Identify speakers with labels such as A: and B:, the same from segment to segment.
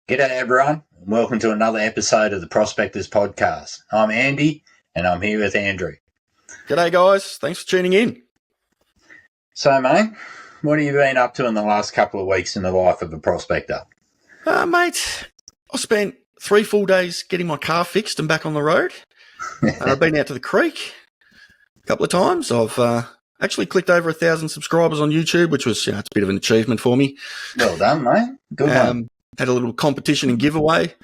A: G'day everyone, and welcome to another episode of the Prospectors Podcast. I'm Andy, and I'm here with Andrew.
B: G'day guys, thanks for tuning in.
A: So mate, what have you been up to in the last couple of weeks in the life of a prospector?
B: Mate, I spent 3 full days getting my car fixed and back on the road. I've been out to the creek a couple of times. I've actually clicked over 1,000 subscribers on YouTube, which was it's a bit of an achievement for me.
A: Well done, mate. Good one.
B: Had a little competition and giveaway.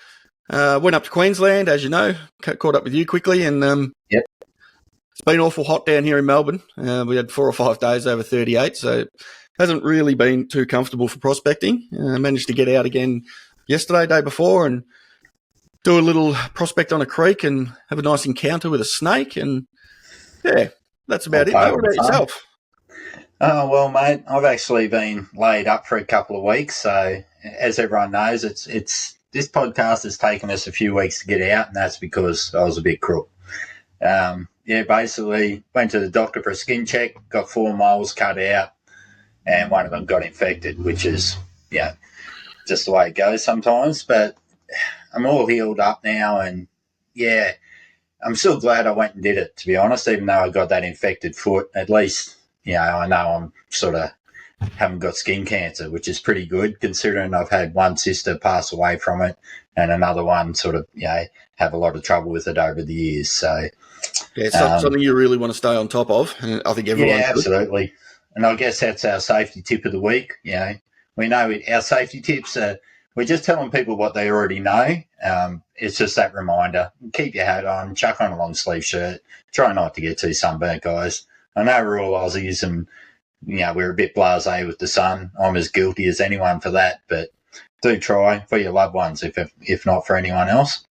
B: Went up to Queensland, as you know, caught up with you quickly, and
A: Yep.
B: It's been awful hot down here in Melbourne. We had 4 or 5 days over 38, so it hasn't really been too comfortable for prospecting. I managed to get out again yesterday, day before, and do a little prospect on a creek and have a nice encounter with a snake, and yeah, that's about it. Mate. What about yourself?
A: Oh, well, mate, I've actually been laid up for a couple of weeks, so as everyone knows, it's this podcast has taken us a few weeks to get out, and that's because I was a bit crook. Basically went to the doctor for a skin check, got 4 moles cut out, and one of them got infected, which is, just the way it goes sometimes. But I'm all healed up now, and I'm still glad I went and did it, to be honest, even though I got that infected foot. At least, I know I'm sort of haven't got skin cancer, which is pretty good considering I've had one sister pass away from it and another one sort of, have a lot of trouble with it over the years. So,
B: it's something you really want to stay on top of. And I think everyone
A: absolutely. And I guess that's our safety tip of the week. We know our safety tips are, we're just telling people what they already know. It's just that reminder. Keep your hat on, chuck on a long sleeve shirt, try not to get too sunburnt, guys. I know we're all Aussies and, we're a bit blasé with the sun. I'm as guilty as anyone for that, but do try for your loved ones, if not for anyone else.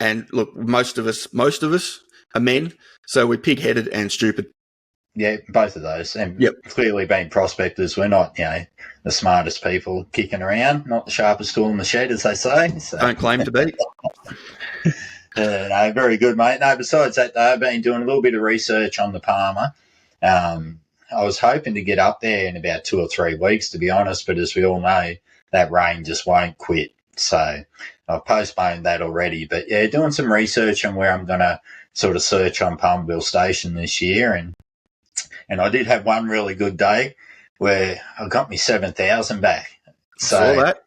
B: And look, most of us are men, so we're pig-headed and stupid.
A: Yeah, both of those. And Clearly being prospectors, we're not, the smartest people kicking around, not the sharpest tool in the shed, as they say. So.
B: Don't claim to be.
A: No, very good, mate. No, besides that, though, I've been doing a little bit of research on the Palmer. I was hoping to get up there in about 2 or 3 weeks, to be honest, but as we all know, that rain just won't quit. So I've postponed that already. But, doing some research on where I'm going to sort of search on Palmerville Station this year. And I did have one really good day where I got me 7,000 back. So
B: saw that.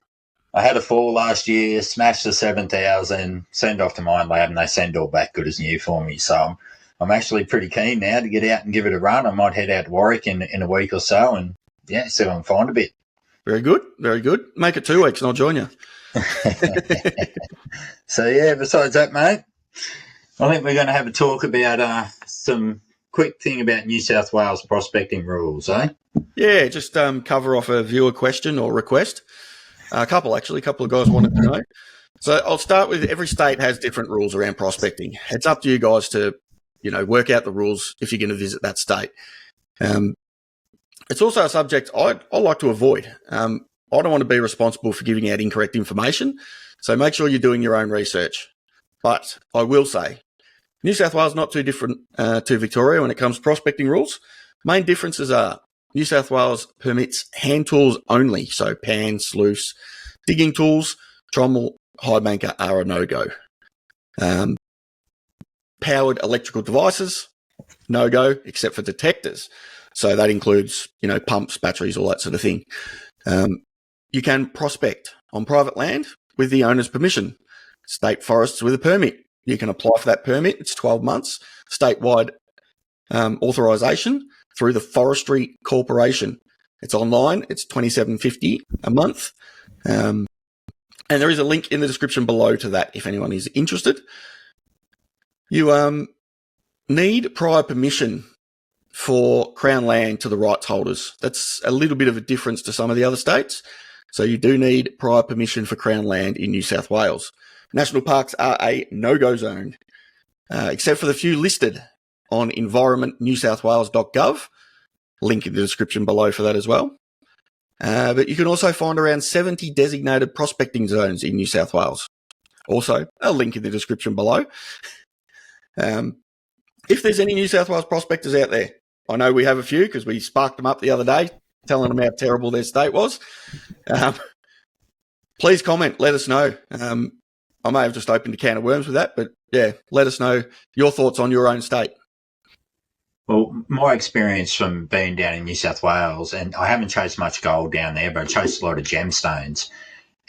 A: I had a fall last year, smashed the 7,000, send off to Mine Lab, and they send all back good as new for me. So I'm actually pretty keen now to get out and give it a run. I might head out to Warwick in a week or so and, see if I can find a bit.
B: Very good, very good. Make it 2 weeks and I'll join you.
A: So, besides that, mate, I think we're going to have a talk about some quick thing about New South Wales prospecting rules, eh?
B: Yeah, just cover off a viewer question or request. A couple of guys wanted to know. So I'll start with every state has different rules around prospecting. It's up to you guys to, work out the rules if you're going to visit that state. It's also a subject I like to avoid. I don't want to be responsible for giving out incorrect information, so make sure you're doing your own research. But I will say, New South Wales is not too different to Victoria when it comes to prospecting rules. Main differences are New South Wales permits hand tools only, so pan, sluice, digging tools, trommel, high banker are a no-go. Powered electrical devices, no-go, except for detectors. So that includes, pumps, batteries, all that sort of thing. You can prospect on private land with the owner's permission. State forests with a permit. You can apply for that permit. It's 12 months. Statewide authorisation through the Forestry Corporation. It's online. It's $27.50 a month. And there is a link in the description below to that if anyone is interested. You need prior permission for Crown land to the rights holders. That's a little bit of a difference to some of the other states. So you do need prior permission for Crown land in New South Wales. National parks are a no-go zone, except for the few listed on environmentnewsouthwales.gov. Link in the description below for that as well. But you can also find around 70 designated prospecting zones in New South Wales. Also, a link in the description below. If there's any New South Wales prospectors out there, I know we have a few because we sparked them up the other day, telling them how terrible their state was. please comment. Let us know. I may have just opened a can of worms with that, but yeah, let us know your thoughts on your own state.
A: Well, my experience from being down in New South Wales, and I haven't chased much gold down there, but I chased a lot of gemstones.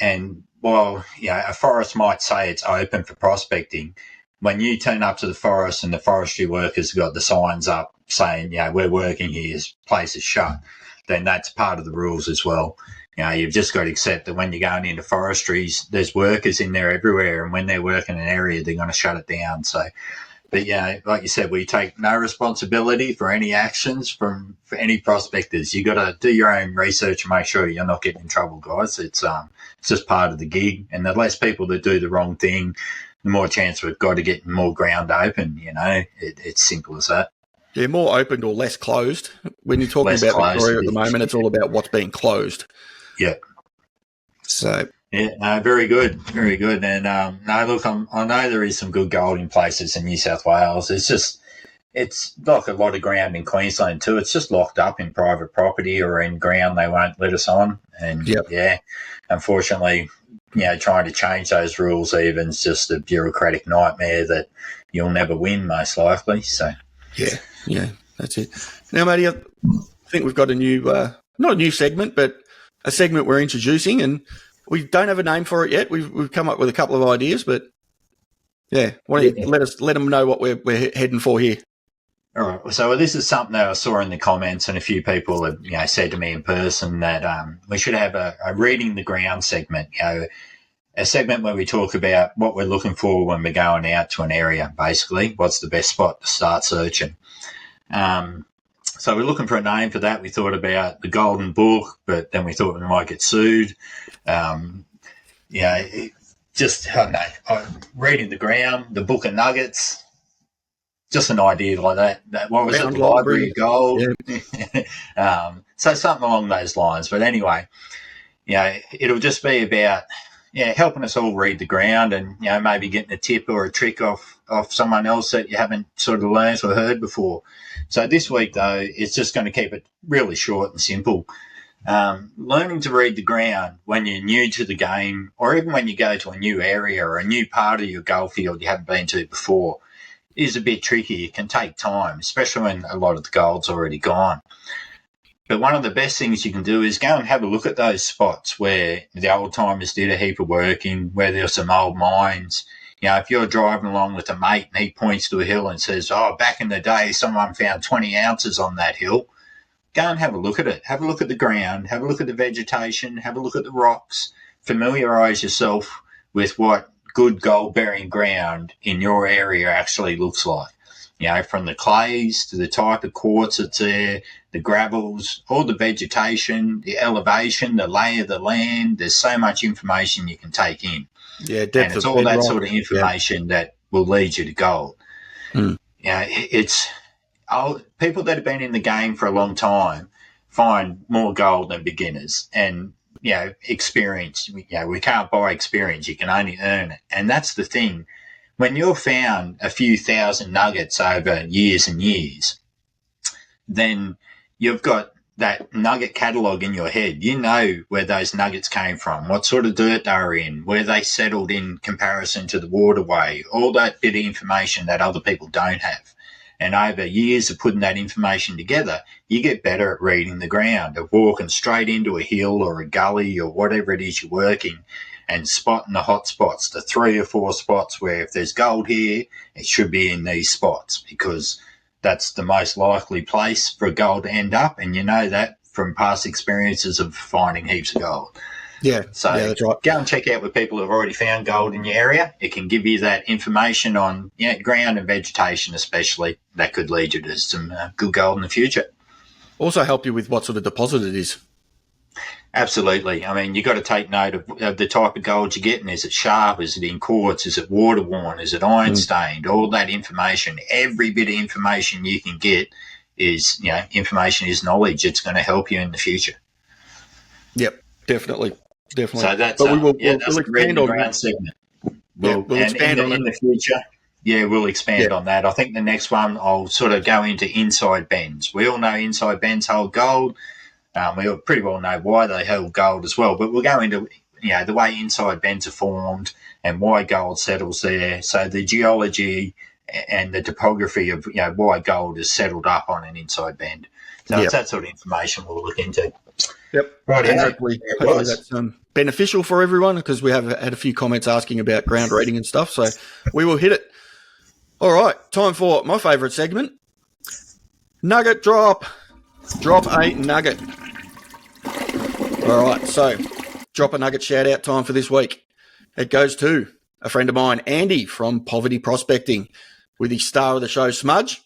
A: And while a forest might say it's open for prospecting, when you turn up to the forest and the forestry workers have got the signs up saying, we're working here, this place is shut, then that's part of the rules as well. You've just got to accept that when you're going into forestries, there's workers in there everywhere, and when they're working an area, they're going to shut it down. So, but like you said, we take no responsibility for any actions for any prospectors. You got to do your own research and make sure you're not getting in trouble, guys. It's just part of the gig, and the less people that do the wrong thing, the more chance we've got to get more ground open. It's simple as that.
B: Yeah, more opened or less closed. When you're talking about closed, Victoria at the moment, it's all about what's being closed.
A: Yeah.
B: So.
A: Yeah, no, very good, very good. And look, I know there is some good gold in places in New South Wales. It's like a lot of ground in Queensland too. It's just locked up in private property or in ground they won't let us on. And unfortunately, trying to change those rules even is just a bureaucratic nightmare that you'll never win, most likely. So
B: yeah, that's it. Now, Matty, I think we've got a new, not a new segment, but a segment we're introducing, and we don't have a name for it yet. We've come up with a couple of ideas, but why don't you let them know what we're heading for here.
A: All right. So this is something that I saw in the comments, and a few people have said to me in person that we should have a reading the ground segment. A segment where we talk about what we're looking for when we're going out to an area. Basically, what's the best spot to start searching. So we're looking for a name for that. We thought about the Golden Book, but then we thought we might get sued. Reading the ground, the Book of Nuggets, just an idea like that. What was it? The Library of Gold. Yeah. So something along those lines. But anyway, it'll just be about helping us all read the ground, and maybe getting a tip or a trick off someone else that you haven't sort of learned or heard before. So this week, though, it's just going to keep it really short and simple. Learning to read the ground when you're new to the game, or even when you go to a new area or a new part of your gold field you haven't been to before, is a bit tricky. It can take time, especially when a lot of the gold's already gone. But one of the best things you can do is go and have a look at those spots where the old timers did a heap of work in, where there's some old mines. If you're driving along with a mate and he points to a hill and says, back in the day, someone found 20 ounces on that hill, go and have a look at it. Have a look at the ground, have a look at the vegetation, have a look at the rocks, familiarise yourself with what good gold-bearing ground in your area actually looks like. From the clays to the type of quartz that's there, the gravels, all the vegetation, the elevation, the lay of the land. There's so much information you can take in.
B: Yeah,
A: and it's all that sort of information that will lead you to gold. It's people that have been in the game for a long time find more gold than beginners. And experience. We can't buy experience. You can only earn it. And that's the thing. When you've found a few thousand nuggets over years and years, then you've got that nugget catalogue in your head. You know where those nuggets came from, what sort of dirt they were in, where they settled in comparison to the waterway, all that bit of information that other people don't have. And over years of putting that information together, you get better at reading the ground, of walking straight into a hill or a gully or whatever it is you're working, and spotting the hot spots, the 3 or 4 spots where if there's gold here, it should be in these spots, because that's the most likely place for gold to end up. And you know that from past experiences of finding heaps of gold.
B: Yeah.
A: So
B: that's right.
A: Go and check out with people who've already found gold in your area. It can give you that information on ground and vegetation especially that could lead you to some good gold in the future.
B: Also help you with what sort of deposit it is.
A: Absolutely. I mean, you've got to take note of the type of gold you're getting. Is it sharp? Is it in quartz? Is it water worn? Is it iron stained? All that information, every bit of information you can get is, information is knowledge. It's going to help you in the future.
B: Yep, definitely. So
A: that's,
B: we'll
A: expand on that segment. We'll expand in the future. Yeah, we'll expand on that. I think the next one I'll sort of go into inside bends. We all know inside bends hold gold. We pretty well know why they hold gold as well, but we'll go into the way inside bends are formed and why gold settles there. So the geology and the topography of why gold is settled up on an inside bend. So it's that sort of information we'll look into.
B: Yep.
A: Right.
B: And hopefully that's beneficial for everyone, because we have had a few comments asking about ground reading and stuff. So we will hit it. All right. Time for my favourite segment. Nugget drop. Drop a nugget. All right. So drop a nugget shout out time for this week. It goes to a friend of mine, Andy from Poverty Prospecting, with his star of the show, Smudge.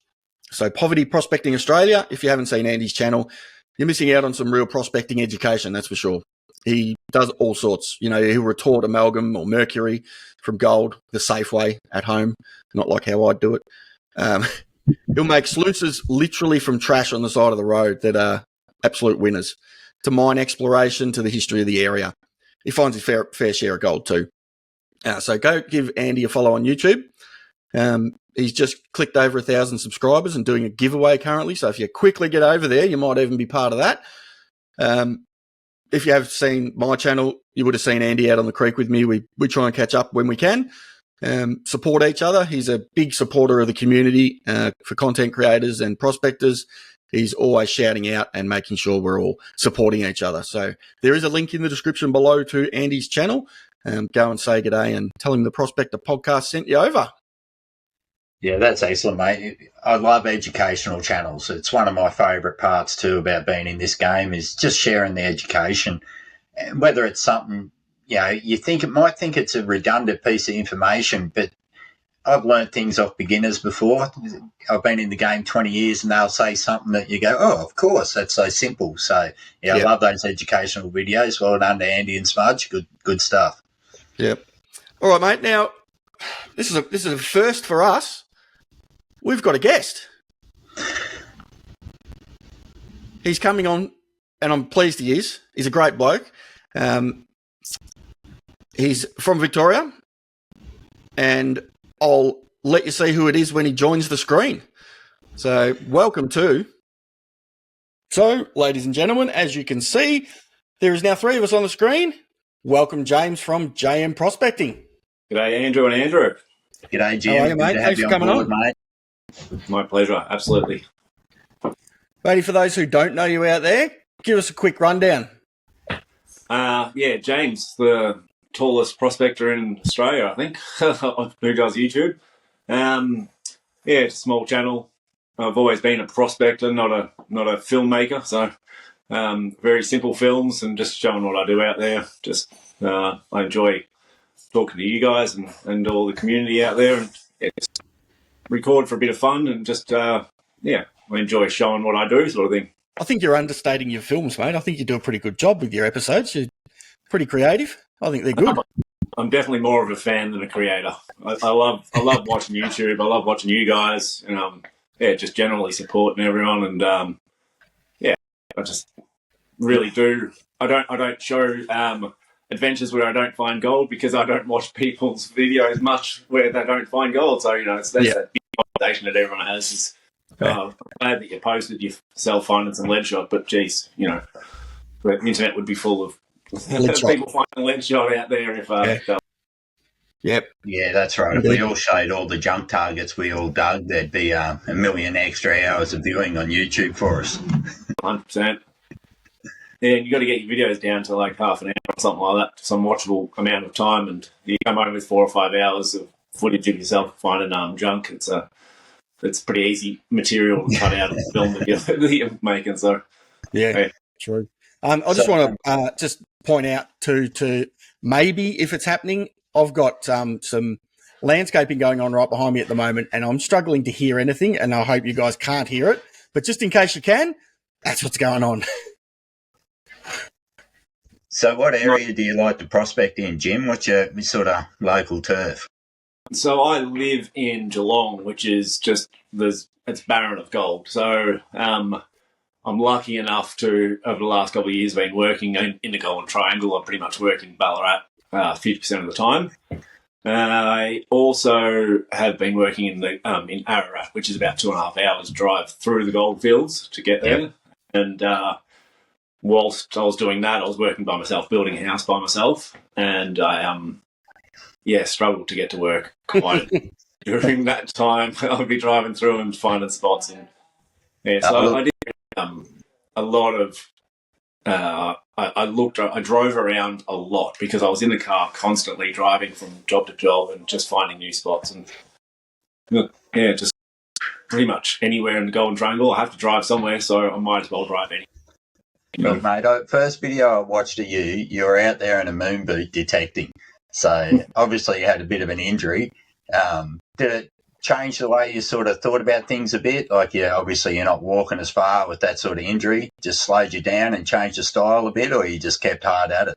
B: So Poverty Prospecting Australia, if you haven't seen Andy's channel, you're missing out on some real prospecting education, that's for sure. He does all sorts. He'll retort amalgam or mercury from gold the safe way at home, not like how I do it. He'll make sluices literally from trash on the side of the road that are absolute winners, to mine exploration, to the history of the area. He finds his fair share of gold too. So go give Andy a follow on YouTube. He's just clicked over 1,000 subscribers and doing a giveaway currently. So if you quickly get over there, you might even be part of that. If you have seen my channel, you would have seen Andy out on the creek with me. We try and catch up when we can, support each other. He's a big supporter of the community for content creators and prospectors. He's always shouting out and making sure we're all supporting each other. So there is a link in the description below to Andy's channel. Go and say good day and tell him the Prospector Podcast sent you over.
A: Yeah, that's excellent, mate. I love educational channels. It's one of my favourite parts too about being in this game, is just sharing the education. And whether it's something, you might think it's a redundant piece of information, but I've learnt things off beginners before. I've been in the game 20 years and they'll say something that you go, oh, of course, that's so simple. So, I love those educational videos. Well done to Andy and Smudge. Good stuff.
B: Yep. All right, mate. Now, this is a first for us. We've got a guest. He's coming on, and I'm pleased he is. He's a great bloke. He's from Victoria, and I'll let you see who it is when he joins the screen. So, welcome to. So, ladies and gentlemen, as you can see, there is now 3 of us on the screen. Welcome, James from J.M Prospecting.
C: G'day, Andrew and Andrew.
A: G'day, Jim.
B: How are you, mate? Thanks for coming on.
A: Mate.
C: My pleasure, absolutely.
B: Matey, for those who don't know you out there, give us a quick rundown.
C: James, the tallest prospector in Australia, I think, who does YouTube. It's a small channel. I've always been a prospector, not a filmmaker, so very simple films and just showing what I do out there. Just I enjoy talking to you guys and all the community out there, and just record for a bit of fun and just I enjoy showing what I do, sort of thing.
B: I think you're understating your films, mate. I think you do a pretty good job with your episodes. You're pretty creative. I think they're good.
C: I'm definitely more of a fan than a creator. I love watching YouTube. I love watching you guys, and just generally supporting everyone. And I just really do. I don't show adventures where I don't find gold, because I don't watch people's videos much where they don't find gold. So that's that big conversation that everyone has. Is I'm glad that you posted your self-finance and lead shot, but geez, the internet would be full of people finding lead shot out there if.
B: Yep.
A: Yeah, that's right. If we all showed all the junk targets we all dug, there'd be a million extra hours of viewing on YouTube for us.
C: 100%. And you got to get your videos down to like half an hour or something like that, some watchable amount of time, and you come home with 4 or 5 hours of footage of yourself finding junk. It's pretty easy material to cut out of the film that you're making. So
B: true. I just want to just point out to maybe if it's happening, I've got some landscaping going on right behind me at the moment, and I'm struggling to hear anything, and I hope you guys can't hear it. But just in case you can, that's what's going on.
A: So what area do you like to prospect in, Jim? What's your sort of local turf?
C: So I live in Geelong, which is it's barren of gold. So I'm lucky enough to, over the last couple of years, been working in the Golden Triangle. I pretty much work in Ballarat 50% of the time. I also have been working in Ararat, which is about 2.5 hours drive through the goldfields to get there. And whilst I was doing that, I was working by myself, building a house by myself, and I struggled to get to work quite during that time. I'd be driving through and finding spots, and so I did a lot of. I drove around a lot because I was in the car constantly driving from job to job and just finding new spots, and just pretty much anywhere in the Golden Triangle. I have to drive somewhere, so I might as well drive anywhere.
A: Look, mate, first video I watched of you were out there in a moon boot detecting. So obviously you had a bit of an injury. Did it change the way you sort of thought about things a bit? Like, obviously you're not walking as far with that sort of injury. Just slowed you down and changed the style a bit, or you just kept hard at it?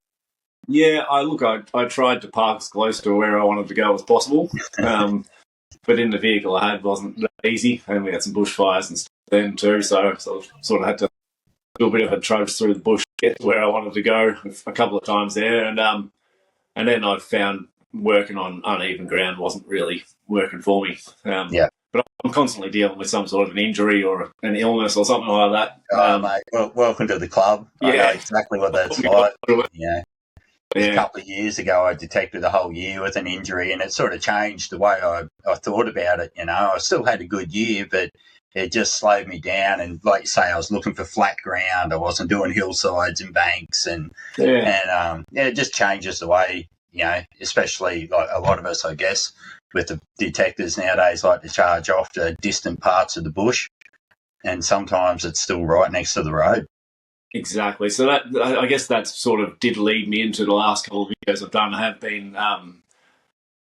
C: Yeah, I tried to park as close to where I wanted to go as possible. But in the vehicle I had wasn't that easy, and we had some bushfires and stuff then too, so I sort of had to do a bit of a trudge through the bush to get to where I wanted to go a couple of times there, and then I found working on uneven ground wasn't really working for me. But I'm constantly dealing with some sort of an injury or an illness or something like that.
A: Mate, welcome to the club. I know exactly what that's like. A couple of years ago, I detected a whole year with an injury, and it sort of changed the way I thought about it. I still had a good year, but it just slowed me down. And like you say, I was looking for flat ground. I wasn't doing hillsides and banks, and it just changes the way, especially like a lot of us, I guess, with the detectors nowadays, like to charge off to distant parts of the bush, and sometimes it's still right next to the road.
C: Exactly. So that, I guess that sort of did lead me into the last couple of videos I've done. I have been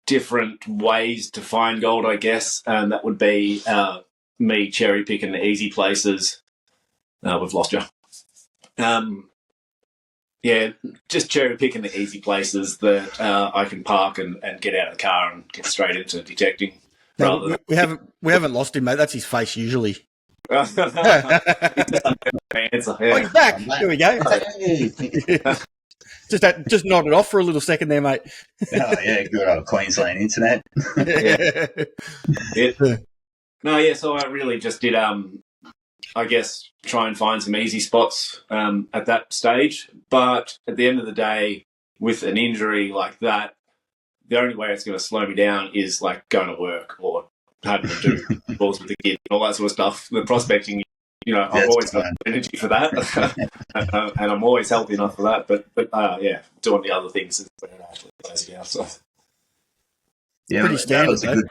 C: different ways to find gold, I guess, and that would be me cherry picking the easy places. We've lost you. Just cherry picking the easy places that I can park and get out of the car and get straight into detecting.
B: No, we haven't lost him, mate. That's his face usually. He's back. Here we go. Just nodded off for a little second there, mate.
A: Good old Queensland internet.
C: So I really just did, I guess, try and find some easy spots at that stage. But at the end of the day, with an injury like that, the only way it's going to slow me down is like going to work or having to do balls with the kid and all that sort of stuff. The prospecting, I've always got energy for that, and I'm always healthy enough for that. But doing the other things is where it actually slows you down. So
B: pretty standard.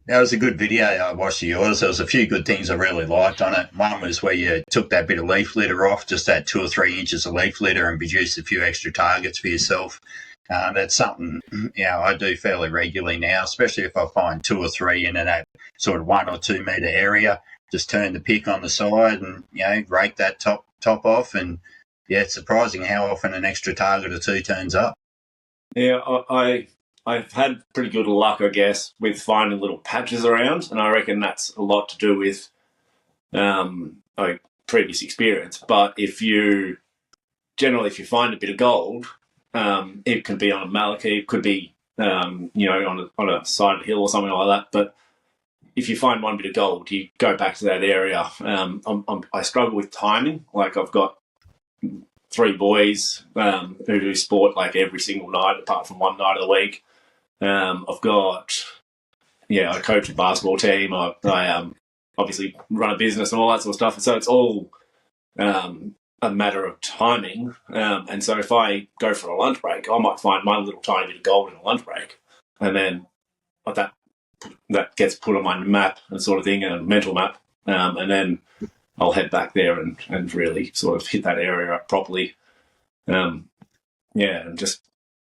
A: That was a good video I watched of yours. There was a few good things I really liked on it. One was where you took that bit of leaf litter off, just that 2 or 3 inches of leaf litter, and produced a few extra targets for yourself. That's something I do fairly regularly now, especially if I find 2 or 3 in that sort of 1 or 2 metre area. Just turn the pick on the side and rake that top off, and it's surprising how often an extra target or 2 turns up.
C: Yeah, I've had pretty good luck, I guess, with finding little patches around, and I reckon that's a lot to do with previous experience. But if you find a bit of gold, it can be on a malachy, it could be on a side of a hill or something like that. But if you find one bit of gold, you go back to that area. I struggle with timing. Like, I've got 3 boys who do sport like every single night, apart from one night of the week. I've got, I coach a basketball team. I obviously run a business and all that sort of stuff. So it's all a matter of timing. And so if I go for a lunch break, I might find one little tiny bit of gold in a lunch break, and then that gets put on my map and sort of thing, a mental map. And then I'll head back there and really sort of hit that area up properly. And just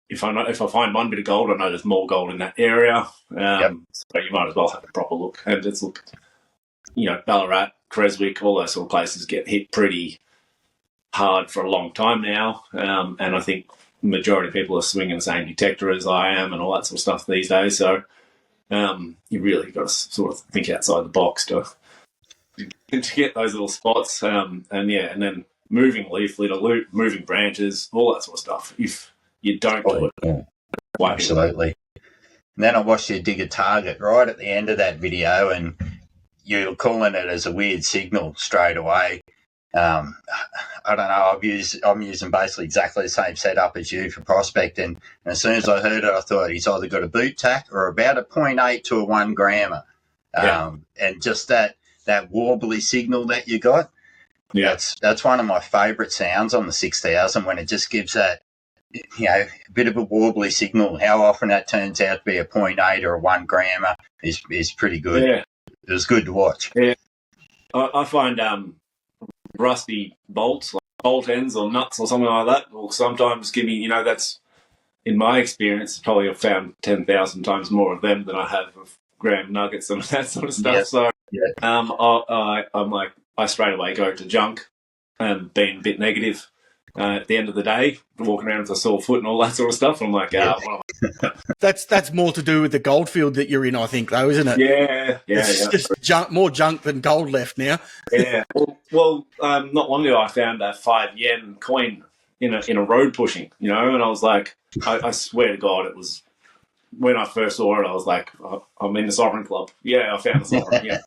C: if I find one bit of gold, I know there's more gold in that area. So you might as well have a proper look. And it's Ballarat, Creswick, all those sort of places get hit pretty hard for a long time now. And I think the majority of people are swinging the same detector as I am and all that sort of stuff these days. So you really got to sort of think outside the box to get those little spots. And then moving leaf litter, moving branches, all that sort of stuff. If you don't do it.
A: Absolutely. And then I watched you dig a target right at the end of that video, and you're calling it as a weird signal straight away. I don't know. I'm using basically exactly the same setup as you for prospecting. And as soon as I heard it, I thought he's either got a boot tack or about a 0.8 to a 1 grammer. And just that warbly signal that you got.
C: Yeah.
A: That's one of my favourite sounds on the 6000 when it just gives that, a bit of a warbly signal. How often that turns out to be a 0.8 or a 1 grammer is pretty good.
C: Yeah.
A: It was good to watch.
C: Yeah. I find rusty bolts, like bolt ends or nuts or something like that, will sometimes give me, that's, in my experience, probably I've found 10,000 times more of them than I have of graham nuggets and that sort of stuff.
A: Yep.
C: So
A: Yep.
C: I'm like, I straight away go to junk and being a bit negative. At the end of the day, walking around with a sore foot and all that sort of stuff, I'm like,
B: That's more to do with the goldfield that you're in, I think, though, isn't it?
C: Yeah.
B: It's just more junk than gold left now.
C: Yeah. Well, not long ago I found a 5 yen coin in a road pushing, and I was like, I swear to God, it was when I first saw it, I was like, I'm in the Sovereign Club. Yeah, I found the Sovereign. Yeah,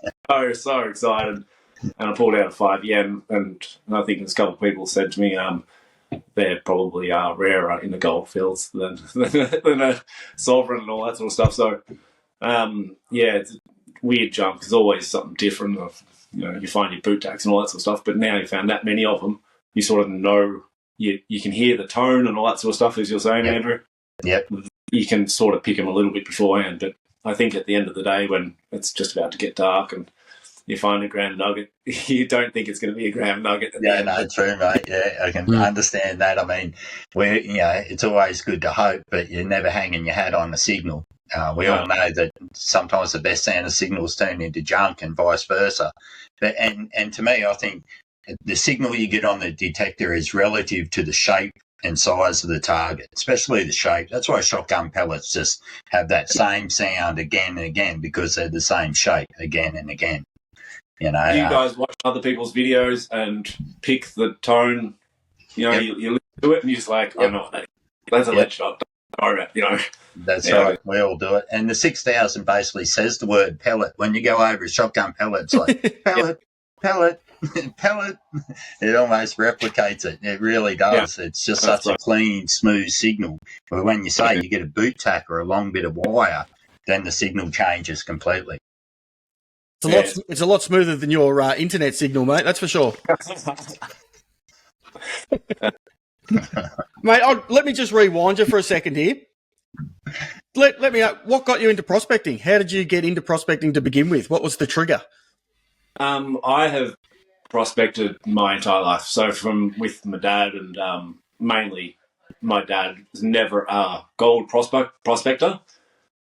C: so excited. And I pulled out a 5 yen, and I think there's a couple of people said to me, they probably are rarer in the gold fields than a sovereign and all that sort of stuff. So, it's weird junk. There's always something different. You find your boot tacks and all that sort of stuff. But now you found that many of them, you sort of know, you can hear the tone and all that sort of stuff, as you're saying,
A: Yep.
C: Andrew.
A: Yep.
C: You can sort of pick them a little bit beforehand. But I think at the end of the day, when it's just about to get dark and you find a graham nugget, you don't think it's going to be a graham nugget.
A: Yeah, no, true, mate. Yeah, I can understand that. I mean, it's always good to hope, but you're never hanging your hat on a signal. We all know that sometimes the best sound signals turn into junk and vice versa. But and to me, I think the signal you get on the detector is relative to the shape and size of the target, especially the shape. That's why shotgun pellets just have that same sound again and again, because they're the same shape again and again.
C: Do you guys watch other people's videos and pick the tone? You listen to it and you're just like, oh no, that's a lead shot. Don't worry about it,
A: That's right. We all do it. And the 6000 basically says the word pellet. When you go over a shotgun pellet, it's like pellet, pellet, pellet. It almost replicates it. It really does. Yeah. It's just such a clean, smooth signal. But when you say you get a boot tack or a long bit of wire, then the signal changes completely.
B: It's a lot smoother than your internet signal, mate. That's for sure. Mate, let me just rewind you for a second here. Let me know, what got you into prospecting? How did you get into prospecting to begin with? What was the trigger?
C: I have prospected my entire life. So with my dad, and mainly my dad was never a gold prospector,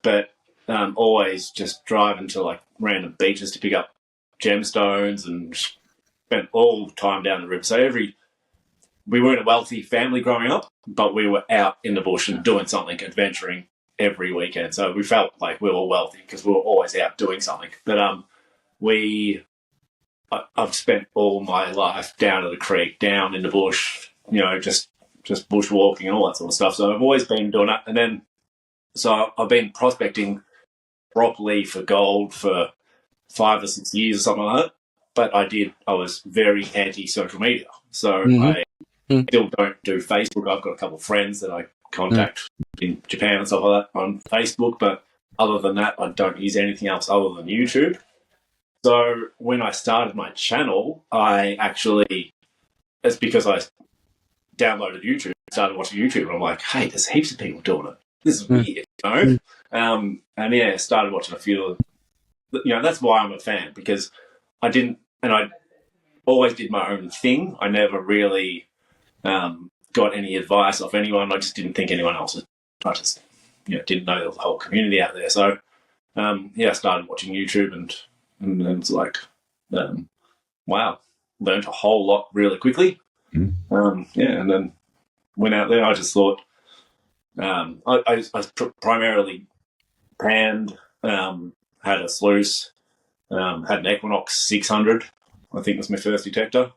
C: but always just driving to like random beaches to pick up gemstones and spent all time down the river. So we weren't a wealthy family growing up, but we were out in the bush and doing something, adventuring every weekend. So we felt like we were wealthy because we were always out doing something. But I've spent all my life down at the creek, down in the bush, just bushwalking and all that sort of stuff. So I've always been doing that. And then, so I've been prospecting properly for gold for 5 or 6 years or something like that. But I was very anti-social media. So I still don't do Facebook. I've got a couple of friends that I contact in Japan and stuff like that on Facebook. But other than that, I don't use anything else other than YouTube. So when I started my channel, it's because I downloaded YouTube, started watching YouTube, and I'm like, hey, there's heaps of people doing it. This is weird, started watching a few of them. That's why I'm a fan, because I always did my own thing. I never really got any advice off anyone. I just didn't think anyone else was. I just, didn't know there was a whole community out there. So, I started watching YouTube and it's like, wow, learned a whole lot really quickly. And then went out there. I just thought, I primarily panned, had a sluice, had an Equinox 600, I think was my first detector.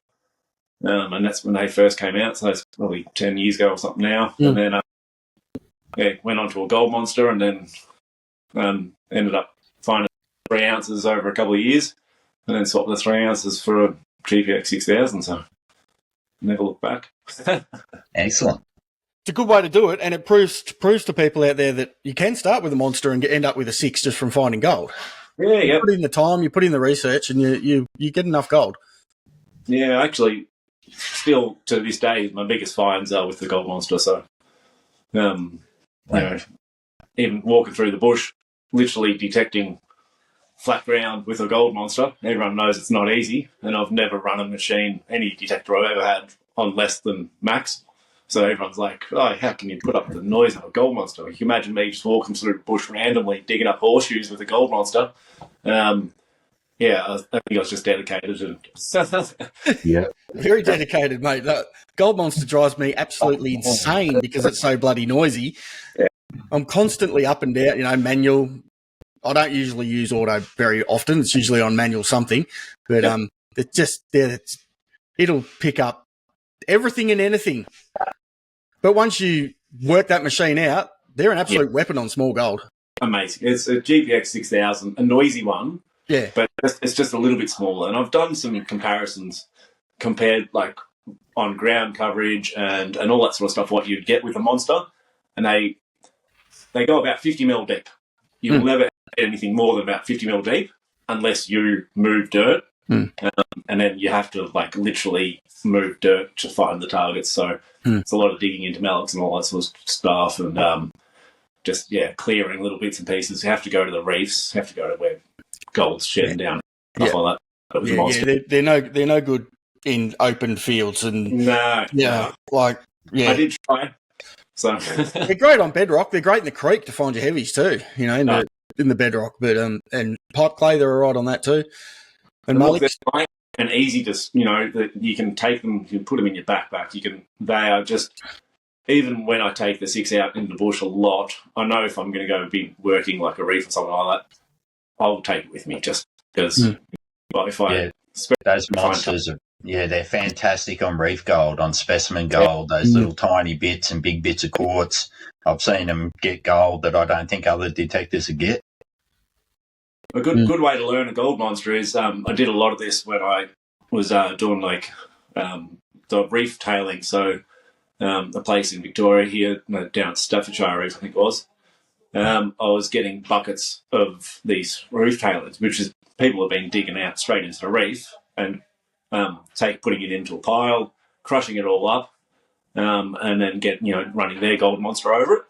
C: And that's when they first came out, so that's probably 10 years ago or something now. And then went on to a Gold Monster, and then ended up finding 3 ounces over a couple of years, and then swapped the 3 ounces for a GPX 6000. So never look back.
A: Excellent.
B: It's a good way to do it, and it proves to people out there that you can start with a monster and end up with a 6 just from finding gold.
C: Yeah,
B: You put in the time, you put in the research, and you get enough gold.
C: Yeah, actually, still to this day, my biggest finds are with the gold monster. So, you know, even walking through the bush, literally detecting flat ground with a gold monster. Everyone knows it's not easy, and I've never run a machine, any detector I've ever had, on less than max. So everyone's like, oh, how can you put up the noise of a gold monster? You can imagine me just walking through the bush randomly, digging up horseshoes with a gold monster. Yeah, I think I was just dedicated. And
A: Yeah.
B: Very dedicated, mate. That gold monster drives me absolutely insane because it's so bloody noisy.
C: Yeah.
B: I'm constantly up and down, manual. I don't usually use auto very often. It's usually on manual something. But it's just, it'll pick up everything and anything. But once you work that machine out, they're an absolute weapon on small gold.
C: Amazing. It's a GPX 6000, a noisy one.
B: Yeah.
C: But it's just a little bit smaller. And I've done some comparisons compared, like, on ground coverage and all that sort of stuff, what you'd get with a monster. And they go about 50 mil deep. You will never get anything more than about 50 mil deep unless you move dirt. And then you have to, like, literally move dirt to find the targets. So it's a lot of digging into mallets and all that sort of stuff, and just clearing little bits and pieces. You have to go to the reefs. You have to go to where gold's shedding down, stuff like that.
B: They're no good in open fields and
C: no.
B: I
C: did try. So
B: they're great on bedrock. They're great in the creek to find your heavies too. In the bedrock, but and pipe clay, they're all right on that too. And mullets.
C: And easy to, that you can take them, you can put them in your backpack. They are just, even when I take the 6 out in the bush a lot, I know if I'm going to go be working like a reef or something like that, I'll take it with me just because
A: those monsters they're fantastic on reef gold, on specimen gold, those little tiny bits and big bits of quartz. I've seen them get gold that I don't think other detectors would get.
C: A good way to learn a gold monster is I did a lot of this when I was doing the reef tailing. So a place in Victoria here, down at Staffordshire Reef, I think it was. I was getting buckets of these reef tailings, which is people have been digging out straight into the reef and putting it into a pile, crushing it all up, and then running their gold monster over it.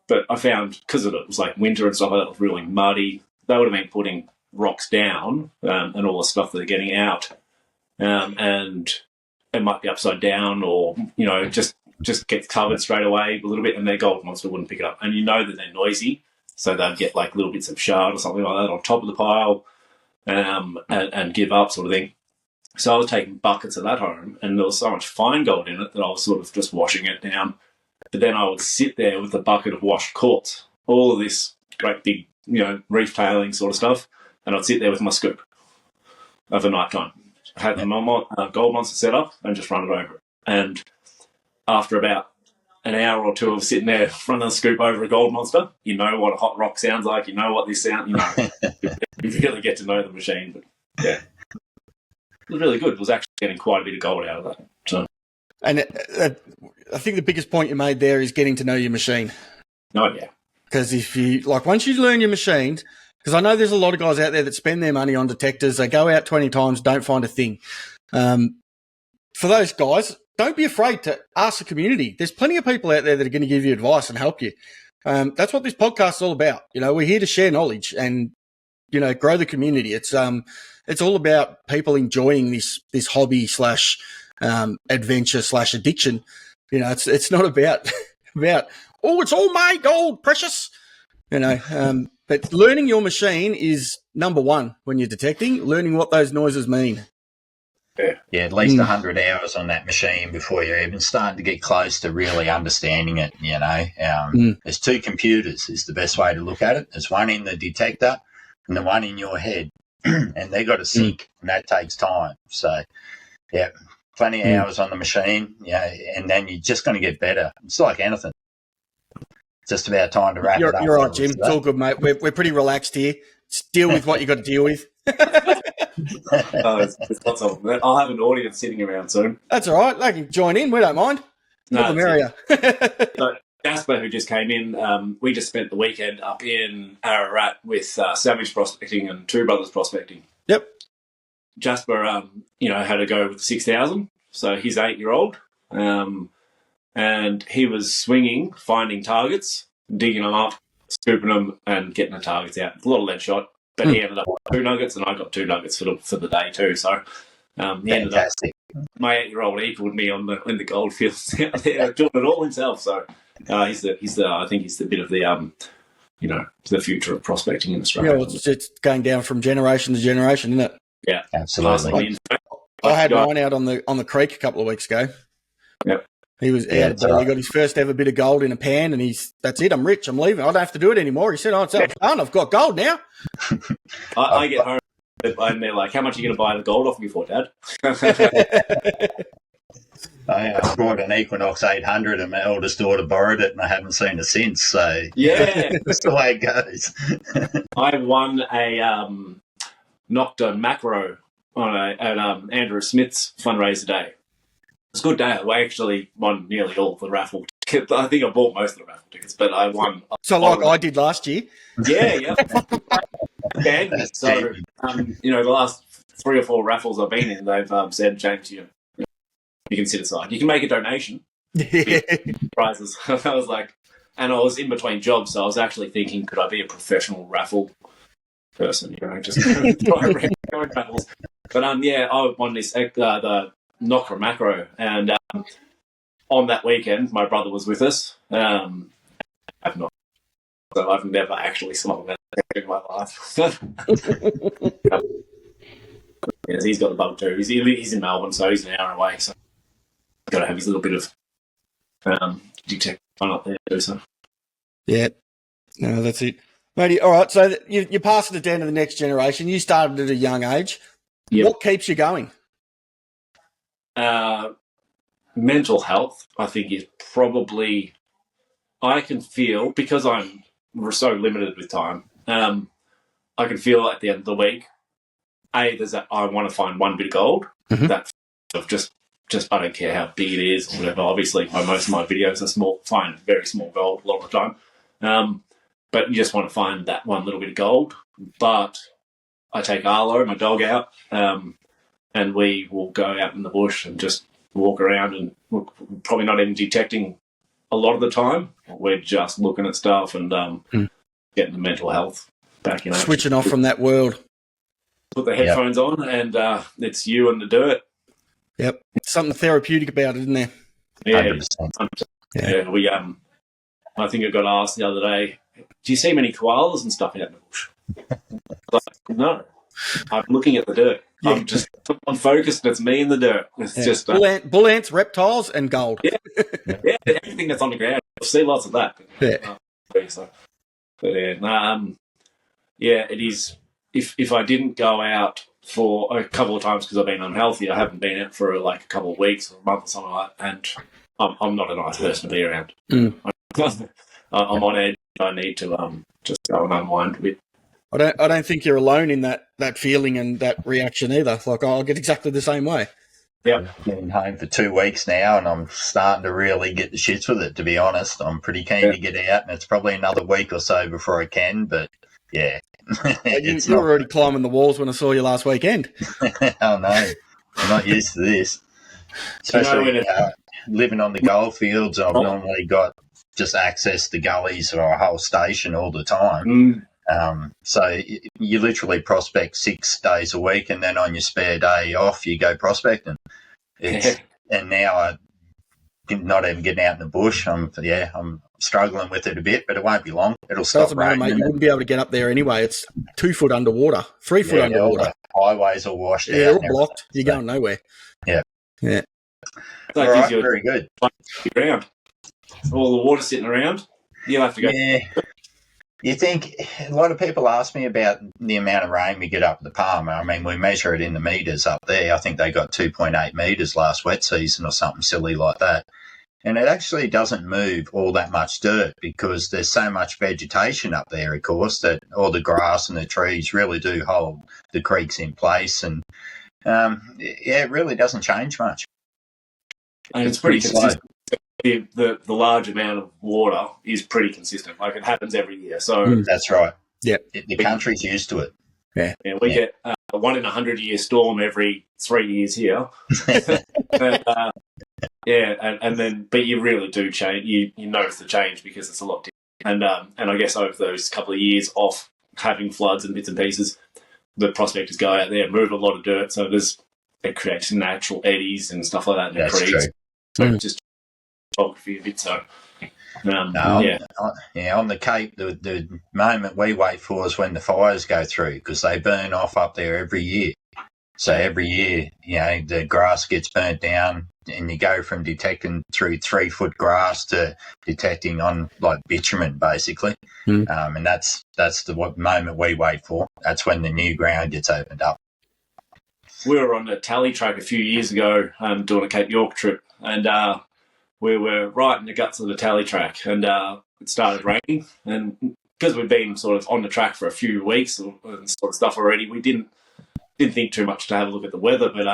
C: But I found, because it was like winter and stuff like that, it was really muddy. They would have been putting rocks down and all the stuff that they're getting out, and it might be upside down or just gets covered straight away a little bit, and their gold monster wouldn't pick it up. And that they're noisy, so they'd get like little bits of shard or something like that on top of the pile, and give up, sort of thing. So I was taking buckets of that home, and there was so much fine gold in it that I was sort of just washing it down. But then I would sit there with a bucket of washed quartz, all of this great big, reef tailing sort of stuff, and I'd sit there with my scoop over night time. I had the gold monster set up and just run it over it. And after about an hour or two of sitting there running a scoop over a gold monster, you know what a hot rock sounds like, you know what this sound, you really get to know the machine. But yeah, it was really good. It was actually getting quite a bit of gold out of that. So.
B: And I think the biggest point you made there is getting to know your machine.
C: Oh, yeah.
B: Because if you, once you learn your machines, because I know there's a lot of guys out there that spend their money on detectors, they go out 20 times, don't find a thing. For those guys, don't be afraid to ask the community. There's plenty of people out there that are going to give you advice and help you. That's what this podcast is all about. We're here to share knowledge and, grow the community. It's all about people enjoying this hobby / adventure / addiction. It's not about it's all my gold, precious. But learning your machine is number one when you're detecting, learning what those noises mean.
A: Yeah, at least 100 hours on that machine before you're even starting to get close to really understanding it, There's two computers is the best way to look at it. There's one in the detector and the one in your head, and they got to sync, and that takes time. So, yeah, plenty of hours on the machine, and then you're just going to get better. It's like anything. Just about time to wrap it up.
B: You're right, Jim. It's all good, mate. We're pretty relaxed here. Just deal with what you got to deal with.
C: There's lots of them. I'll have an audience sitting around soon.
B: That's all right. They can join in. We don't mind. More the merrier.
C: So Jasper, who just came in, we just spent the weekend up in Ararat with Savage Prospecting and Two Brothers Prospecting.
B: Yep.
C: Jasper, had to go with 6,000. So he's 8-year-old. And he was swinging, finding targets, digging them up, scooping them, and getting the targets out. A lot of lead shot. But he ended up with 2 nuggets, and I got 2 nuggets for the day too. So he ended up, my 8-year-old equaled me in the gold fields out there, doing it all himself. So I think he's the bit of the the future of prospecting in Australia.
B: Yeah, well, it's going down from generation to generation, isn't it?
C: Yeah,
A: absolutely.
B: I had mine out on the creek a couple of weeks ago.
C: Yep.
B: He was out of ball. He got his first ever bit of gold in a pan, and that's it. I'm rich. I'm leaving. I don't have to do it anymore. He said, "Oh, it's done. I've got gold now."
C: I get home and they're like, "How much are you going to buy the gold off me for, Dad?"
A: I bought an Equinox 800, and my eldest daughter borrowed it, and I haven't seen it since. So
C: yeah,
A: that's the way it goes.
C: I won a knocked a macro at Andrew Smith's fundraiser day. It was a good day. I actually won nearly all the raffle tickets. I think I bought most of the raffle tickets, but I won.
B: So like I did last year.
C: Yeah. So, the last 3 or 4 raffles I've been in, they've said, James, you can sit aside. You can make a donation.
B: Yeah.
C: Prizes. I was like, and I was in between jobs, so I was actually thinking, could I be a professional raffle person? Just try going raffles. But I won this the knocker macro, and on that weekend, my brother was with us. I've never actually smoked that in my life. Yes, he's got the bug too. He's in Melbourne, so he's an hour away. So he's got to have his little bit of detect fun up there too. So
B: yeah, no, that's it, matey. All right, so you pass it down to the next generation. You started at a young age. Yep. What keeps you going?
C: Mental health, I think, is probably. I can feel, because I'm so limited with time. I can feel at the end of the week, there's that I want to find one bit of gold. Mm-hmm. That of just I don't care how big it is or whatever. Obviously, most of my videos are small, find very small gold a lot of the time. But you just want to find that one little bit of gold. But I take Arlo, my dog, out, and we will go out in the bush and just walk around, and we're probably not even detecting a lot of the time. We're just looking at stuff and getting the mental health back.
B: Switching off from that world.
C: Put the headphones on, and it's you and the dirt.
B: Yep, something therapeutic about it, isn't there?
C: Yeah,
A: 100%.
C: Yeah. We I think I got asked the other day, "Do you see many koalas and stuff out in the bush?" Like, no, I'm looking at the dirt. Yeah. I'm focused, and it's me in the dirt. It's just
B: bull ants, reptiles, and gold.
C: Yeah, everything that's on the ground. You'll see lots of that.
B: Yeah.
C: It is. If I didn't go out for a couple of times because I've been unhealthy, I haven't been out for like a couple of weeks or a month or something like that, and I'm not a nice person to be around. I'm on edge. I need to just go and unwind a bit.
B: I don't think you're alone in that feeling and that reaction either. Like, I'll get exactly the same way.
C: Yep.
A: I've been home for 2 weeks now, and I'm starting to really get the shits with it, to be honest. I'm pretty keen to get out, and it's probably another week or so before I can, but yeah.
B: You were already climbing the walls when I saw you last weekend.
A: Oh, no. I'm not used to this. Especially living on the gold fields, I've normally got just access to gullies or a whole station all the time. So you literally prospect 6 days a week, and then on your spare day off, you go prospecting. And now I'm not even getting out in the bush. I'm struggling with it a bit, but it won't be long. It'll stop raining.
B: Mate, you wouldn't be able to get up there anyway. It's 2 foot underwater, 3 foot underwater.
A: Highways are washed out.
B: Yeah, all blocked. You're going nowhere.
A: Yeah.
C: That
A: all
C: gives
A: right,
C: you
A: very good.
C: Ground. All the water sitting around. You'll have to go.
A: Yeah. You think, a lot of people ask me about the amount of rain we get up the Palm. I mean, we measure it in the metres up there. I think they got 2.8 metres last wet season or something silly like that. And it actually doesn't move all that much dirt because there's so much vegetation up there, of course, that all the grass and the trees really do hold the creeks in place. And, it really doesn't change much.
C: And it's pretty consistent. The large amount of water is pretty consistent. Like, it happens every year. So
A: That's right.
B: Yeah.
A: The country's used to it.
B: Yeah.
C: We get a 1 in 100-year storm every 3 years here. And then, but you really do change. You notice the change because it's a lot different. And I guess over those couple of years off having floods and bits and pieces, the prospectors go out there and move a lot of dirt. So it creates natural eddies and stuff like that in the
A: That's
C: creeks.
A: true.
C: So just geography a bit. So
A: on the Cape, the moment we wait for is when the fires go through because they burn off up there every year. So every year, the grass gets burnt down and you go from detecting through 3-foot grass to detecting on like bitumen, basically. And that's the moment we wait for. That's when the new ground gets opened up.
C: We were on a tally track a few years ago doing a Cape York trip, and we were right in the guts of the tally track, and it started raining. And because we'd been sort of on the track for a few weeks and sort of stuff already, we didn't think too much to have a look at the weather, but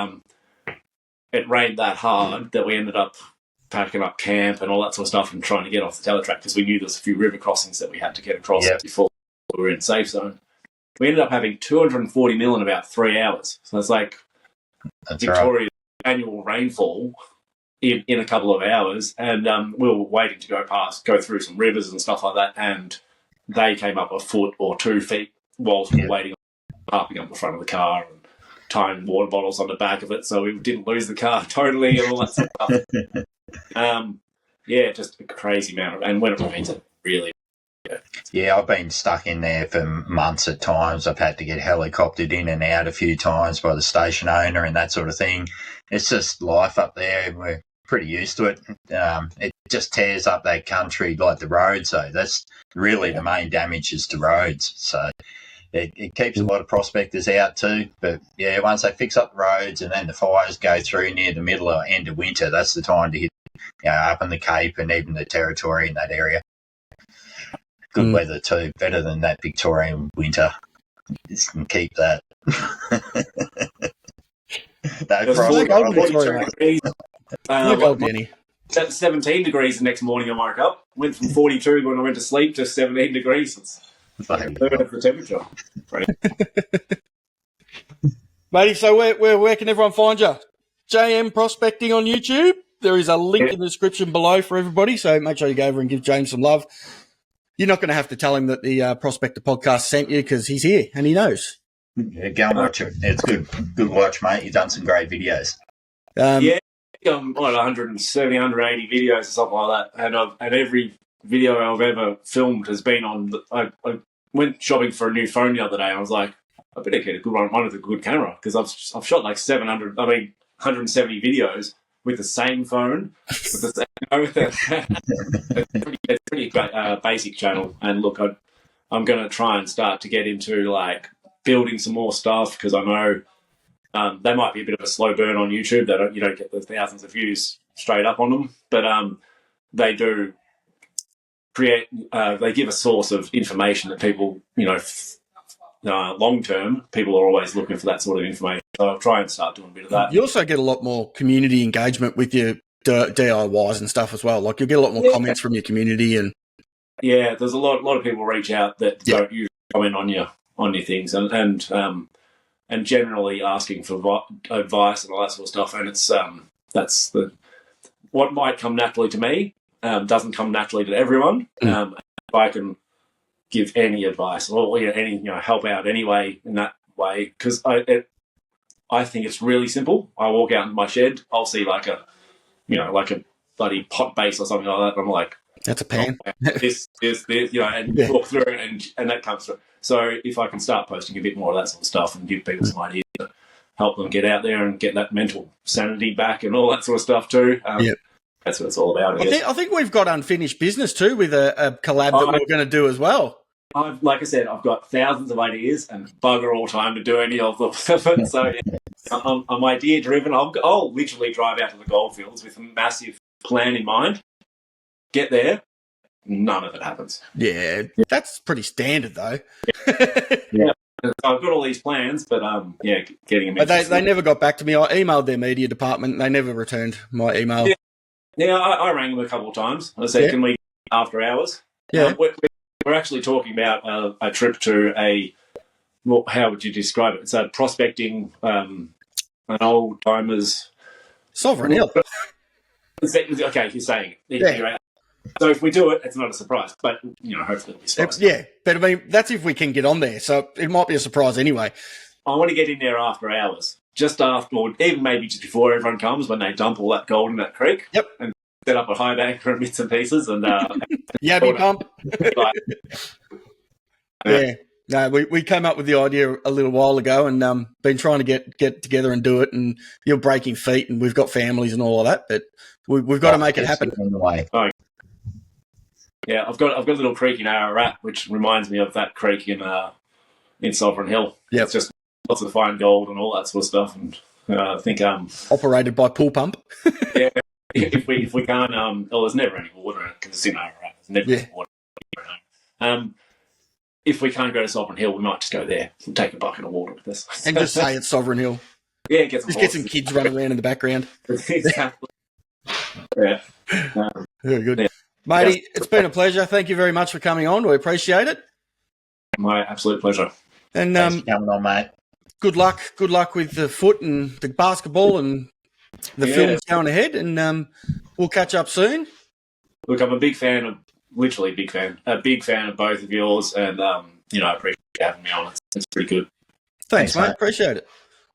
C: it rained that hard that we ended up packing up camp and all that sort of stuff and trying to get off the tele track because we knew there was a few river crossings that we had to get across before we were in safe zone. We ended up having 240 mil in about 3 hours. So it's like Victoria's annual rainfall in a couple of hours, and we were waiting to go through some rivers and stuff like that, and they came up a foot or 2 feet whilst we were waiting, parking up the front of the car and tying water bottles on the back of it so we didn't lose the car totally and all that sort of stuff. Just a crazy amount. And when it rains, it really...
A: Yeah, I've been stuck in there for months at times. I've had to get helicoptered in and out a few times by the station owner and that sort of thing. It's just life up there. We're pretty used to it. It just tears up that country like the roads, though. That's really the main damage is to roads. So it keeps a lot of prospectors out too. But, once they fix up the roads and then the fires go through near the middle or end of winter, that's the time to hit up in the Cape and even the Territory in that area. Good weather too, better than that Victorian winter. Just can keep that.
B: No gold, Danny.
C: 17 degrees the next morning I woke up. Went from 42 when I went to sleep to 17 degrees. It's third of the temperature.
B: Matey, so where can everyone find you? J.M Prospecting on YouTube. There is a link in the description below for everybody, so make sure you go over and give James some love. You're not going to have to tell him that the Prospector Podcast sent you because he's here and he knows.
A: Yeah, go and watch it. It's good. Good watch, mate. You've done some great videos.
C: I'm on 170, 180 videos or something like that. And every video I've ever filmed has been on... I went shopping for a new phone the other day and I was like, I better get a good one with a good camera because I've shot like 170 videos with the same phone. It's a pretty basic channel. And look, I'm going to try and start to get into like building some more stuff because I know they might be a bit of a slow burn on YouTube. You don't get the thousands of views straight up on them, but they do create. They give a source of information that people, long term, people are always looking for that sort of information. So I'll try and start doing a bit of that.
B: You also get a lot more community engagement with your DIYs and stuff as well. Like you'll get a lot more comments from your community and
C: there's a lot of people reach out that don't usually comment on your things and generally asking for advice and all that sort of stuff. And it's that's what might come naturally to me doesn't come naturally to everyone. If I can give any advice or any help out anyway in that way, because I think it's really simple. I walk out in my shed, I'll see like a bloody pot base or something like that. And I'm like,
B: that's a pan.
C: This, and walk through it, and that comes through. So if I can start posting a bit more of that sort of stuff and give people some ideas to help them get out there and get that mental sanity back and all that sort of stuff too. That's what it's all about.
B: I think we've got unfinished business too with a collab that we're going to do as well.
C: Like I said, I've got thousands of ideas and bugger all time to do any of them. So I'm idea driven. I'll literally drive out to the goldfields with a massive plan in mind, get there, none of it happens.
B: Yeah, that's pretty standard though.
C: Yeah. So I've got all these plans, but getting them.
B: But they never got back to me. I emailed their media department. And they never returned my email.
C: Yeah, I rang them a couple of times. I said, "Can we after hours?"
B: Yeah,
C: we're actually talking about a trip to how would you describe it? It's a prospecting, an old timers.
B: Sovereign Hill.
C: Okay, you're saying it. Yeah. So if we do it, it's not a surprise. But, hopefully it'll be surprising.
B: But I mean, that's if we can get on there. So it might be a surprise anyway.
C: I want to get in there after hours. Just after, or even maybe just before everyone comes, when they dump all that gold in that creek.
B: Yep.
C: And set up a high bank for bits and pieces. And
B: Yabby pump. Yeah. No, we came up with the idea a little while ago and been trying to get together and do it. And you're breaking feet and we've got families and all of that. But we've got to make it happen.
C: Yeah, I've got a little creek in Ararat, which reminds me of that creek in Sovereign Hill.
B: Yeah,
C: it's just lots of fine gold and all that sort of stuff. And I think
B: operated by pool pump.
C: Yeah, if we can't, there's never any water in it because it's in Ararat. There's never any water. If we can't go to Sovereign Hill, we might just go there and take a bucket of water with us
B: and just say it's Sovereign Hill.
C: Yeah,
B: get some kids running around in the background.
C: Exactly. Yeah.
B: Very good. Yeah. Matey, it's been a pleasure. Thank you very much for coming on. We appreciate it.
C: My absolute pleasure.
B: And
A: thanks for coming on, mate.
B: Good luck. Good luck with the foot and the basketball and the films going ahead. And we'll catch up soon.
C: Look, I'm a big fan of both of yours, and I appreciate you having me on. It's pretty good.
B: Thanks, mate. Appreciate it.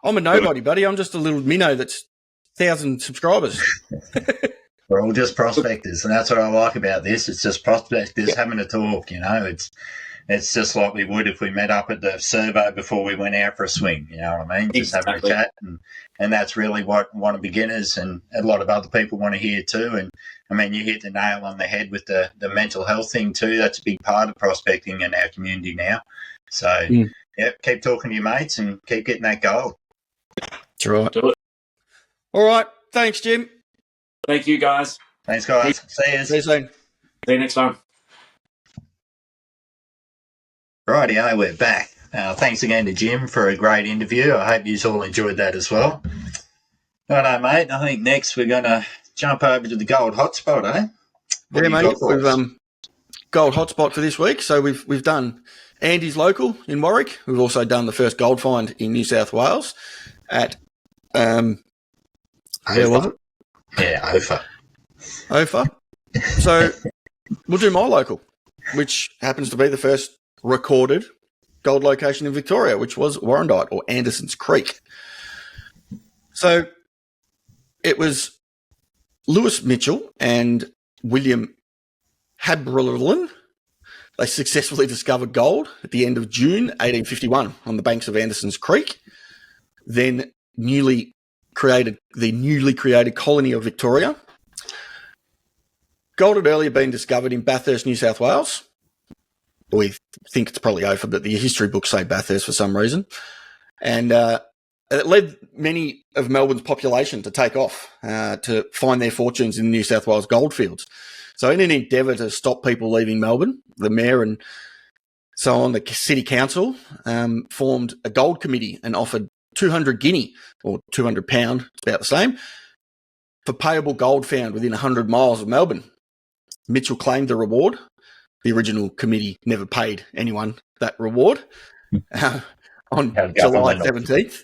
B: I'm a nobody, buddy. I'm just a little minnow that's 1,000 subscribers.
A: We're all just prospectors, and that's what I like about this. It's just prospectors having a talk, It's just like we would if we met up at the servo before we went out for a swing, you know what I mean? Just having a chat, and that's really what beginners and a lot of other people want to hear too. And, I mean, you hit the nail on the head with the mental health thing too. That's a big part of prospecting in our community now. So, keep talking to your mates and keep getting that gold.
B: That's right. Do it. All right. Thanks, Jim.
C: Thank you, guys.
A: Thanks, guys. See you
B: soon.
C: See you next time.
A: Rightio, we're back. Thanks again to Jim for a great interview. I hope you all enjoyed that as well. Righto, mate. I think next we're going to jump over to the gold hotspot, eh?
B: Yeah, mate. We've gold hotspot for this week. So we've done Andy's local in Warwick. We've also done the first gold find in New South Wales at where was it?
A: Yeah,
B: Ophir. So we'll do my local, which happens to be the first recorded gold location in Victoria, which was Warrandyte or Anderson's Creek. So it was Lewis Mitchell and William Haberlin. They successfully discovered gold at the end of June 1851 on the banks of Anderson's Creek. Then the newly created colony of Victoria. Gold had earlier been discovered in Bathurst, New South Wales. We think it's probably Ophir, but the history books say Bathurst for some reason. And it led many of Melbourne's population to take off to find their fortunes in the New South Wales goldfields. So in an endeavour to stop people leaving Melbourne, the mayor and so on, the city council formed a gold committee and offered 200 guinea or £200, it's about the same, for payable gold found within 100 miles of Melbourne. Mitchell claimed the reward. The original committee never paid anyone that reward. On July 17th,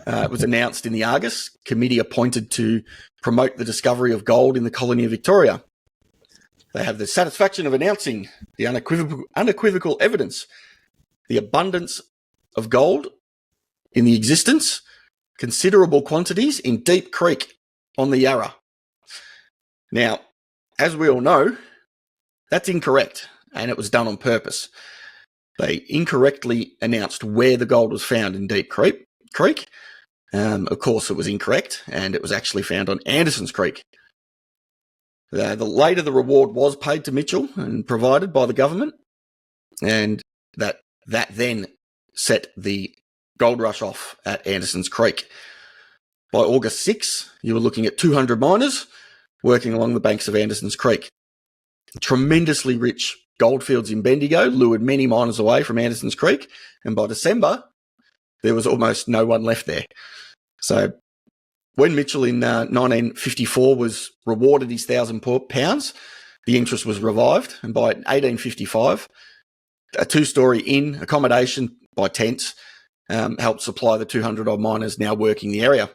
B: it was announced in the Argus, committee appointed to promote the discovery of gold in the colony of Victoria. They have the satisfaction of announcing the unequivocal evidence, the abundance of gold in the existence, considerable quantities in Deep Creek on the Yarra. Now, as we all know, that's incorrect, and it was done on purpose. They incorrectly announced where the gold was found in Deep Creek. Of course, it was incorrect, and it was actually found on Anderson's Creek. Later, the reward was paid to Mitchell and provided by the government, and that then set the gold rush off at Anderson's Creek. By August 6, you were looking at 200 miners working along the banks of Anderson's Creek. Tremendously rich goldfields in Bendigo lured many miners away from Anderson's Creek, and by December, there was almost no one left there. So when Mitchell in 1954 was rewarded his £1,000, the interest was revived, and by 1855, a two-storey inn accommodation by tents helped supply the 200-odd miners now working the area.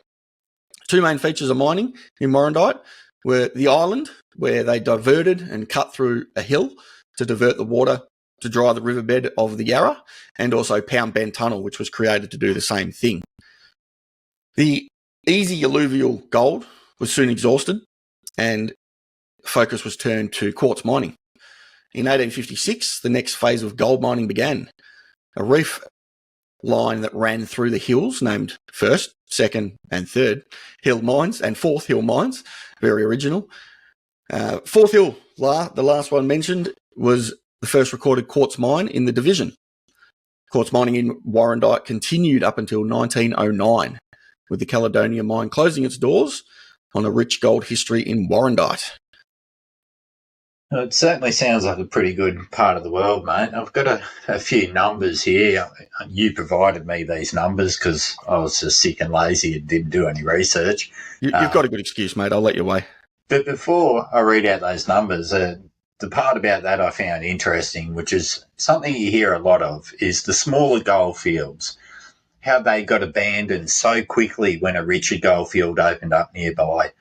B: Two main features of mining in Warrandyte were the island, where they diverted and cut through a hill to divert the water to dry the riverbed of the Yarra, and also Pound Bend Tunnel, which was created to do the same thing. The easy alluvial gold was soon exhausted, and focus was turned to quartz mining. In 1856, the next phase of gold mining began. A reef line that ran through the hills, named First, Second, and Third Hill Mines, and Fourth Hill Mines, very original. Fourth Hill, the last one mentioned, was the first recorded quartz mine in the division. Quartz mining in Warrandyte continued up until 1909, with the Caledonia mine closing its doors on a rich gold history in Warrandyte.
A: It certainly sounds like a pretty good part of the world, mate. I've got a few numbers here. You provided me these numbers because I was just sick and lazy and didn't do any research.
B: You've got a good excuse, mate. I'll let you away.
A: But before I read out those numbers, the part about that I found interesting, which is something you hear a lot of, is the smaller gold fields, how they got abandoned so quickly when a richer gold field opened up nearby.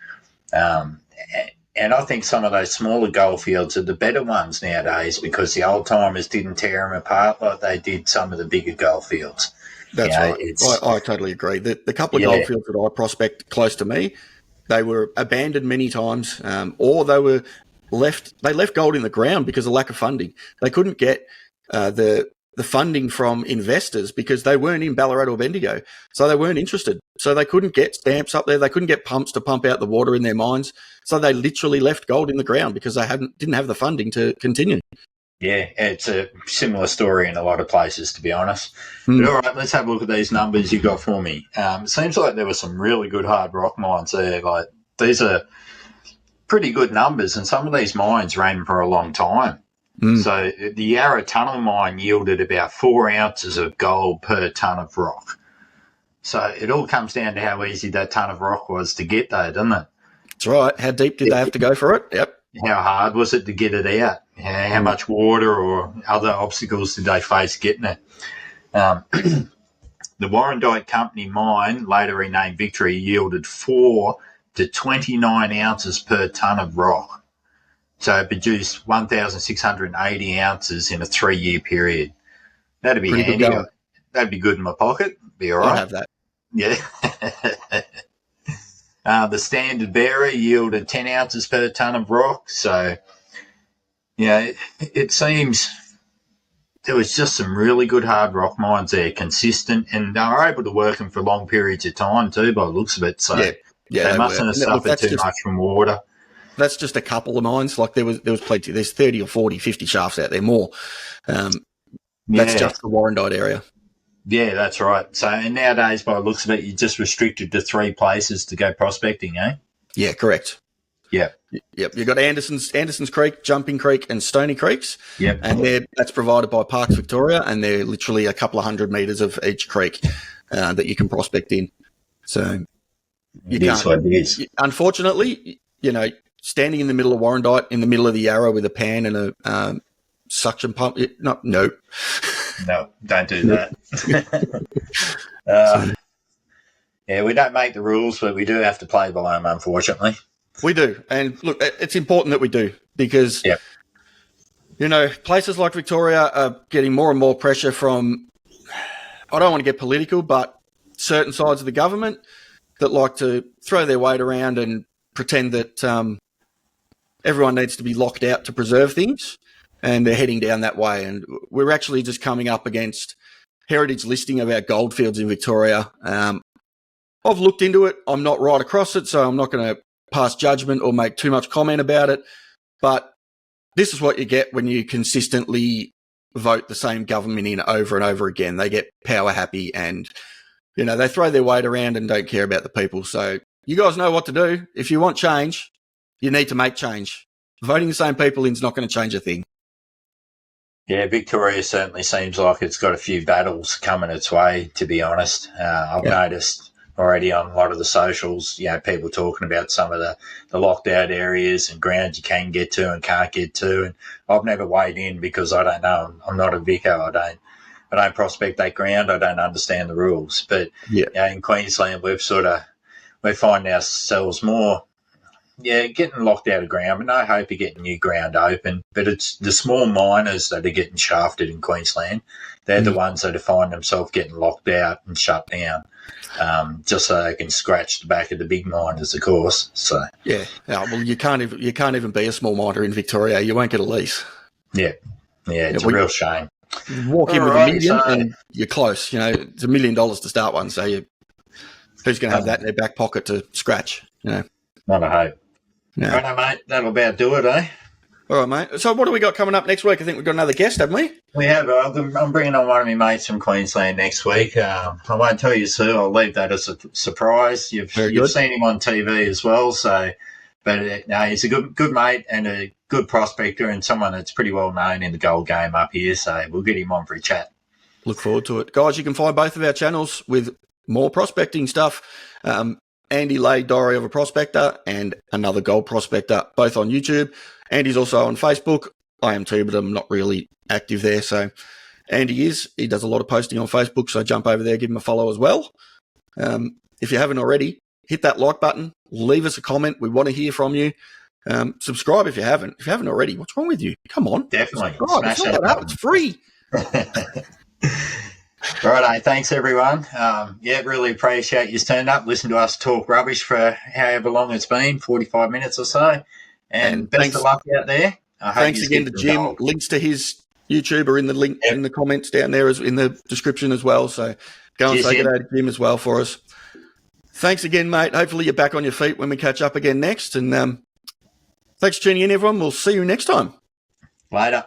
A: And I think some of those smaller gold fields are the better ones nowadays because the old timers didn't tear them apart like they did some of the bigger gold fields.
B: That's right. I totally agree. The couple of gold fields that I prospect close to me, they were abandoned many times, or they were left gold in the ground because of lack of funding. They couldn't get the funding from investors because they weren't in Ballarat or Bendigo, so they weren't interested. So they couldn't get stamps up there. They couldn't get pumps to pump out the water in their mines. So they literally left gold in the ground because they didn't have the funding to continue.
A: Yeah, it's a similar story in a lot of places, to be honest. But all right, let's have a look at these numbers you got for me. It seems like there were some really good hard rock mines there. Like, these are pretty good numbers, and some of these mines ran for a long time. So the Yarra Tunnel mine yielded about 4 ounces of gold per tonne of rock. So it all comes down to how easy that tonne of rock was to get, though, doesn't it?
B: That's right. How deep did they have to go for it? Yep.
A: How hard was it to get it out? How much water or other obstacles did they face getting it? The Warrandyte Company mine, later renamed Victory, yielded 4 to 29 ounces per tonne of rock. So it produced 1,680 ounces in a 3-year period. That'd be
B: pretty
A: handy. That'd be good in my pocket. Be all right.
B: I'll have that.
A: Yeah. The Standard Bearer yielded 10 ounces per tonne of rock. So, it seems there was just some really good hard rock mines there, consistent, and they were able to work them for long periods of time too, by the looks of it. So they mustn't have suffered too much from water.
B: That's just a couple of mines. Like there was plenty. There's 30 or 40, 50 shafts out there more. That's just the Warrandyte area.
A: Yeah, that's right. So, and nowadays, by the looks of it, you're just restricted to 3 places to go prospecting, eh?
B: Yeah, correct.
A: Yeah.
B: Yep. You've got Anderson's Creek, Jumping Creek, and Stony Creeks.
A: Yep.
B: And that's provided by Parks Victoria, and they're literally a couple of 100 metres of each creek that you can prospect in. So you can't. What it is. Unfortunately, standing in the middle of Warrandyte, in the middle of the Yarra with a pan and a suction pump, no, don't do that. We don't make the rules, but we do have to play by them, unfortunately. We do. And look, it's important that we do because, places like Victoria are getting more and more pressure from, I don't want to get political, but certain sides of the government that like to throw their weight around and pretend that everyone needs to be locked out to preserve things. And they're heading down that way. And we're actually just coming up against heritage listing of our goldfields in Victoria. I've looked into it. I'm not right across it, so I'm not going to pass judgment or make too much comment about it. But this is what you get when you consistently vote the same government in over and over again. They get power happy and, they throw their weight around and don't care about the people. So you guys know what to do. If you want change, you need to make change. Voting the same people in is not going to change a thing.
A: Yeah, Victoria certainly seems like it's got a few battles coming its way, to be honest. I've noticed already on a lot of the socials, people talking about some of the locked out areas and grounds you can get to and can't get to. And I've never weighed in because I don't know. I'm not a vicar. I don't prospect that ground. I don't understand the rules. But in Queensland, we find ourselves more, getting locked out of ground, but no hope of getting new ground open. But it's the small miners that are getting shafted in Queensland. They're the ones that find themselves getting locked out and shut down, just so they can scratch the back of the big miners, of course. So
B: well, you can't even be a small miner in Victoria. You won't get a lease.
A: It's a real shame.
B: You walk in with $1 million and you're close. It's $1 million to start one. So who's going to have that in their back pocket to scratch?
A: Not a hope. No. Right, mate. That'll about do it, eh?
B: All right, mate. So what do we got coming up next week? I think we've got another guest, haven't we?
A: We have. I'm bringing on one of my mates from Queensland next week. I won't tell you, Sue. I'll leave that as a surprise. You've seen him on TV as well. So, but he's a good mate and a good prospector and someone that's pretty well known in the gold game up here. So we'll get him on for a chat.
B: Look forward to it. Guys, you can find both of our channels with more prospecting stuff. Andy Lay, Diary of a Prospector, and Another Gold Prospector, both on YouTube. Andy's also on Facebook. I am too, but I'm not really active there. So Andy is. He does a lot of posting on Facebook, so jump over there, give him a follow as well. If you haven't already, hit that like button. Leave us a comment. We want to hear from you. Subscribe if you haven't. If you haven't already, what's wrong with you? Come on.
A: Definitely.
B: Smash that button. It's free.
A: Righto, thanks everyone. Really appreciate you turning up, listen to us talk rubbish for however long it's been, 45 minutes or so. And best of luck out there.
B: Thanks again to Jim. Gold. Links to his YouTube are in the link in the comments down there, in the description as well. So go and say good day to Jim as well for us. Thanks again, mate. Hopefully you're back on your feet when we catch up again next. And thanks for tuning in, everyone. We'll see you next time.
A: Later.